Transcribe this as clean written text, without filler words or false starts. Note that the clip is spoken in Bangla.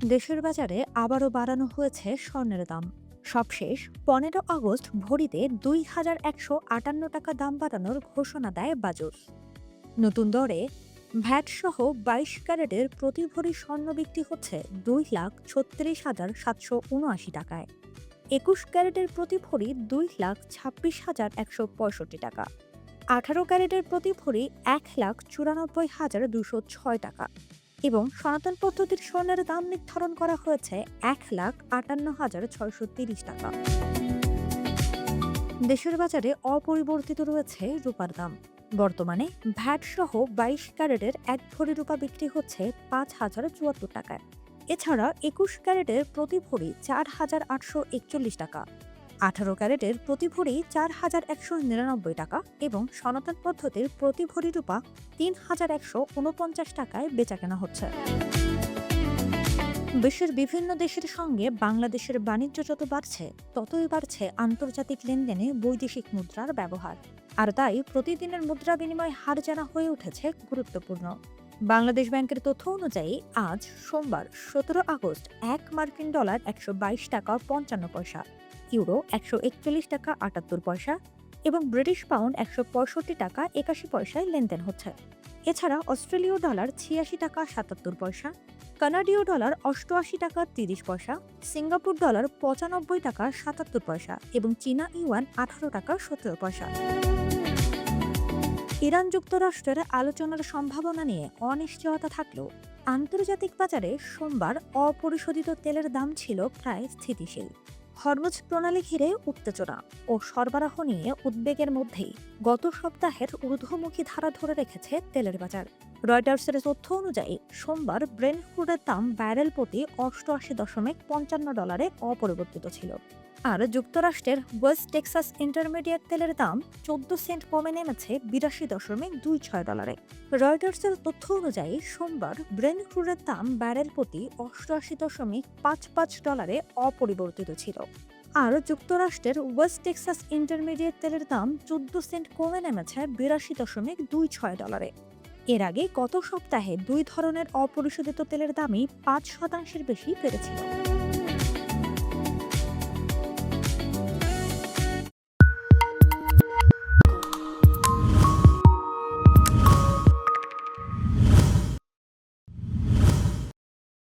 দেশের বাজারে আবারও বাড়ানো হয়েছে স্বর্ণের দাম। সবশেষ 15 আগস্ট ভরিতে 2,158 টাকা দাম বাড়ানোর ঘোষণা দেয় বাজুস। নতুন দরে ভ্যাট সহ 22 ক্যারেটের প্রতি ভরি স্বর্ণ বিক্রি হচ্ছে 2,36,779 টাকায়। 21 ক্যারেটের প্রতি ভরি 2,26,165 টাকা। 18 ক্যারেটের প্রতি ভরি 1,94,206 টাকা এবং সনাতন পদ্ধতির স্বর্ণের দাম নির্ধারণ করা হয়েছে 1,58,630 টাকা। দেশের বাজারে অপরিবর্তিত রয়েছে রূপার দাম। বর্তমানে ভ্যাট সহ 22 ক্যারেটের 1 ভরি রূপা বিক্রি হচ্ছে 5,074 টাকায়। এছাড়া 21 ক্যারেটের প্রতি ভরি 4,841 টাকা, 18 ক্যারেটের প্রতি ভরি 4,199 টাকা এবং সনাতন পদ্ধতির প্রতি ভরি রূপা 3,149 টাকায় বেচাকেনা হচ্ছে। বিশ্বের বিভিন্ন দেশের সঙ্গে বাংলাদেশের বাণিজ্য যত বাড়ছে, ততই বাড়ছে আন্তর্জাতিক লেনদেনে বৈদেশিক মুদ্রার ব্যবহার। আর তাই প্রতিদিনের মুদ্রা বিনিময় হার জানা হয়ে উঠেছে গুরুত্বপূর্ণ। বাংলাদেশ ব্যাংকের তথ্য অনুযায়ী আজ সোমবার 17 আগস্ট 1 মার্কিন ডলার 122 টাকা 55 পয়সা, ইউরো 141 টাকা 78 পয়সা এবং ব্রিটিশ পাউন্ড 165 টাকা 81 পয়সায় লেনদেন হচ্ছে। এছাড়া অস্ট্রেলীয় ডলার 86 টাকা 77 পয়সা, কানাডীয় ডলার 88 টাকা 30 পয়সা, সিঙ্গাপুর ডলার 95 টাকা 77 পয়সা এবং চীনা ইউয়ান 18 টাকা 17 পয়সা। ইরান যুক্তরাষ্ট্রের আলোচনার সম্ভাবনা নিয়ে অনিশ্চয়তা থাকলেও আন্তর্জাতিক বাজারে সোমবার অপরিশোধিত তেলের দাম ছিল প্রায় স্থিতিশীল। হরমুজ প্রণালী ঘিরে উত্তেজনা ও সরবরাহ নিয়ে উদ্বেগের মধ্যেই গত সপ্তাহের ঊর্ধ্বমুখী ধারা ধরে রেখেছে তেলের বাজার। রয়টার্সের তথ্য অনুযায়ী সোমবার ব্রেন্ট ক্রুডের দাম ব্যারেল প্রতি 88.55 ডলারে অপরিবর্তিত ছিল। আর যুক্তরাষ্ট্রের ওয়েস্ট টেক্সাস ইন্টারমিডিয়েট তেলের দাম 14 সেন্ট কমে নেমেছে 82.26 ডলারে। রয়টার্সের তথ্য অনুযায়ী সোমবার ব্রেন্ট ক্রুডের দাম ব্যারেল প্রতি 88.55 ডলারে অপরিবর্তিত ছিল। আর যুক্তরাষ্ট্রের ওয়েস্ট টেক্সাস ইন্টারমিডিয়েট তেলের দাম 14 সেন্ট কমে নেমেছে 82.26 ডলারে। এর আগে গত সপ্তাহে দুই ধরনের অপরিশোধিত তেলের দামই 5% বেশি বেড়েছিল।